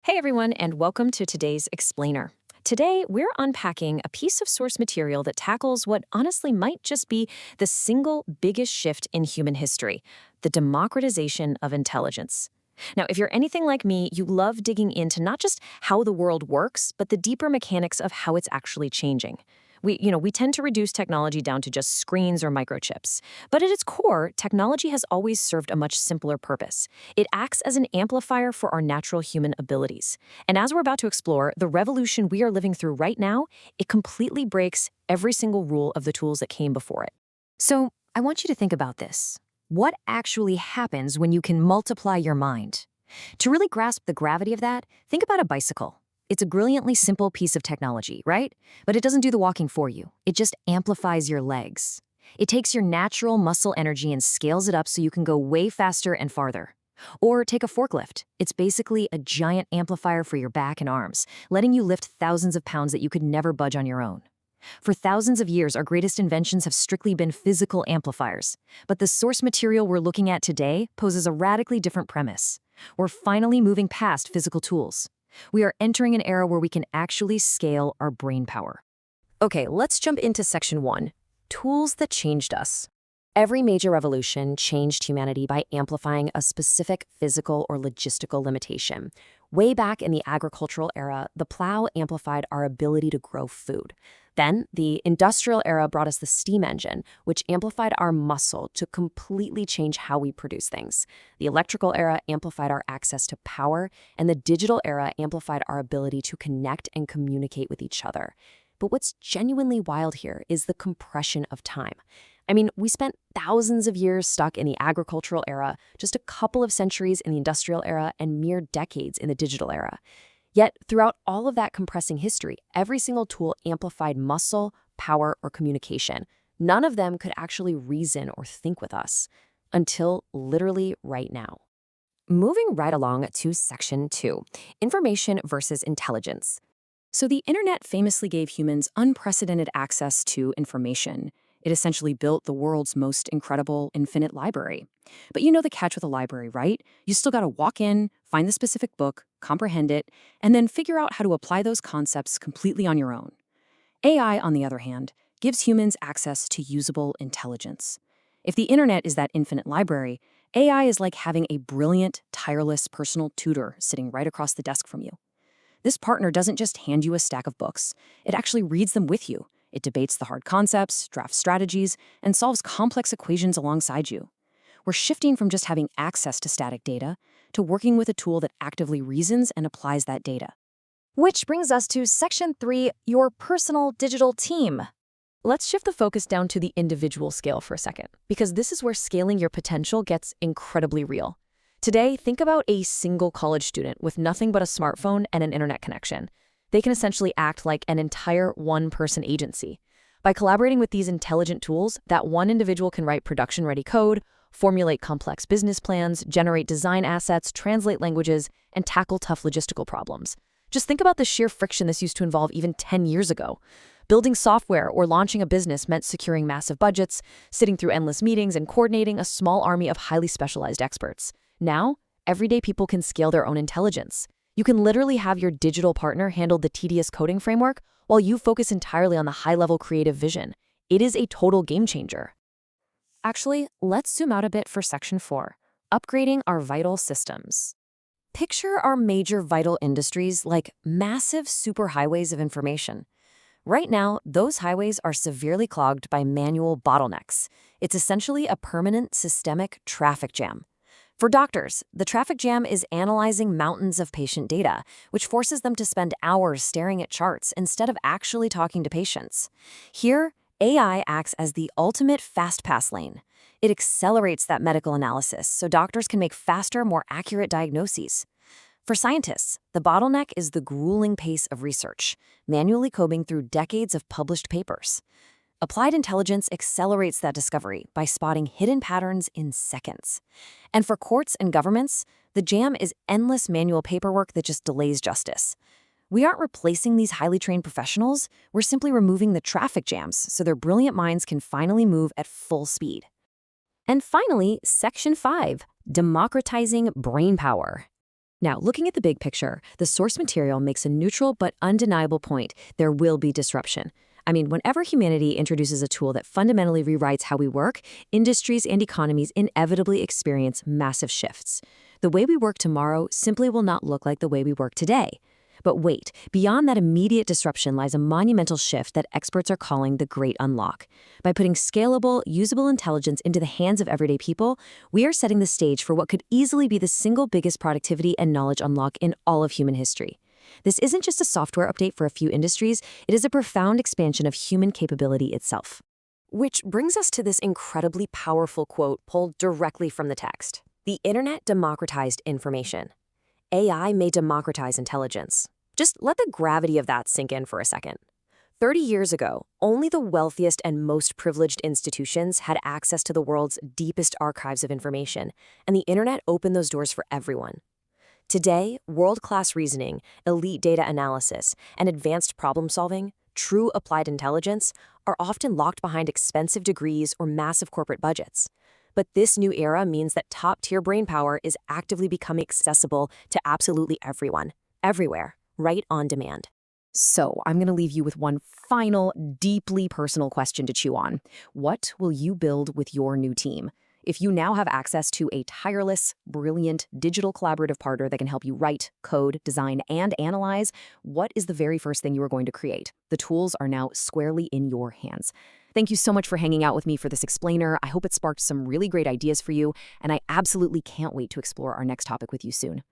Hey everyone, and welcome to today's Explainer. Today, we're unpacking a piece of source material that tackles what honestly might just be the single biggest shift in human history: the democratization of intelligence. Now, if you're anything like me, you love digging into not just how the world works, but the deeper mechanics of how it's actually changing. We tend to reduce technology down to just screens or microchips. But at its core, technology has always served a much simpler purpose. It acts as an amplifier for our natural human abilities. And as we're about to explore, the revolution we are living through right now, it completely breaks every single rule of the tools that came before it. So, I want you to think about this. What actually happens when you can multiply your mind? To really grasp the gravity of that, think about a bicycle. It's a brilliantly simple piece of technology, right? But it doesn't do the walking for you. It just amplifies your legs. It takes your natural muscle energy and scales it up so you can go way faster and farther. Or take a forklift. It's basically a giant amplifier for your back and arms, letting you lift thousands of pounds that you could never budge on your own. For thousands of years, our greatest inventions have strictly been physical amplifiers. But the source material we're looking at today poses a radically different premise. We're finally moving past physical tools. We are entering an era where we can actually scale our brain power. Okay, let's jump into section 1, tools that changed us. Every major revolution changed humanity by amplifying a specific physical or logistical limitation. Way back in the agricultural era, the plow amplified our ability to grow food. Then, the industrial era brought us the steam engine, which amplified our muscle to completely change how we produce things. The electrical era amplified our access to power, and the digital era amplified our ability to connect and communicate with each other. But what's genuinely wild here is the compression of time. I mean, we spent thousands of years stuck in the agricultural era, just a couple of centuries in the industrial era, and mere decades in the digital era. Yet, throughout all of that compressing history, every single tool amplified muscle, power, or communication. None of them could actually reason or think with us. Until literally right now. Moving right along to section 2, information versus intelligence. So the internet famously gave humans unprecedented access to information. It essentially built the world's most incredible infinite library. But you know the catch with a library, right? You still gotta walk in, find the specific book, comprehend it, and then figure out how to apply those concepts completely on your own. AI, on the other hand, gives humans access to usable intelligence. If the internet is that infinite library, AI is like having a brilliant, tireless personal tutor sitting right across the desk from you. This partner doesn't just hand you a stack of books, it actually reads them with you. It debates the hard concepts, drafts strategies, and solves complex equations alongside you. We're shifting from just having access to static data to working with a tool that actively reasons and applies that data. Which brings us to section 3, your personal digital team. Let's shift the focus down to the individual scale for a second, because this is where scaling your potential gets incredibly real. Today, think about a single college student with nothing but a smartphone and an internet connection. They can essentially act like an entire one-person agency. By collaborating with these intelligent tools, that one individual can write production-ready code, formulate complex business plans, generate design assets, translate languages, and tackle tough logistical problems. Just think about the sheer friction this used to involve even 10 years ago. Building software or launching a business meant securing massive budgets, sitting through endless meetings, and coordinating a small army of highly specialized experts. Now, everyday people can scale their own intelligence. You can literally have your digital partner handle the tedious coding framework while you focus entirely on the high-level creative vision. It is a total game changer. Actually, let's zoom out a bit for section 4, upgrading our vital systems. Picture our major vital industries like massive superhighways of information. Right now, those highways are severely clogged by manual bottlenecks. It's essentially a permanent systemic traffic jam. For doctors, the traffic jam is analyzing mountains of patient data, which forces them to spend hours staring at charts instead of actually talking to patients. Here, AI acts as the ultimate fast pass lane. It accelerates that medical analysis so doctors can make faster, more accurate diagnoses. For scientists, the bottleneck is the grueling pace of research, manually combing through decades of published papers. Applied intelligence accelerates that discovery by spotting hidden patterns in seconds. And for courts and governments, the jam is endless manual paperwork that just delays justice. We aren't replacing these highly trained professionals, we're simply removing the traffic jams so their brilliant minds can finally move at full speed. And finally, section 5, democratizing brain power. Now, looking at the big picture, the source material makes a neutral but undeniable point. There will be disruption. I mean, whenever humanity introduces a tool that fundamentally rewrites how we work, industries and economies inevitably experience massive shifts. The way we work tomorrow simply will not look like the way we work today. But wait, beyond that immediate disruption lies a monumental shift that experts are calling the Great Unlock. By putting scalable, usable intelligence into the hands of everyday people, we are setting the stage for what could easily be the single biggest productivity and knowledge unlock in all of human history. This isn't just a software update for a few industries, it is a profound expansion of human capability itself. Which brings us to this incredibly powerful quote pulled directly from the text. The internet democratized information. AI may democratize intelligence. Just let the gravity of that sink in for a second. 30 years ago, only the wealthiest and most privileged institutions had access to the world's deepest archives of information, and the internet opened those doors for everyone. Today, world-class reasoning, elite data analysis, and advanced problem-solving, true applied intelligence, are often locked behind expensive degrees or massive corporate budgets. But this new era means that top-tier brainpower is actively becoming accessible to absolutely everyone, everywhere, right on demand. So, I'm going to leave you with one final, deeply personal question to chew on. What will you build with your new team? If you now have access to a tireless, brilliant, digital collaborative partner that can help you write, code, design, and analyze, what is the very first thing you are going to create? The tools are now squarely in your hands. Thank you so much for hanging out with me for this explainer. I hope it sparked some really great ideas for you, and I absolutely can't wait to explore our next topic with you soon.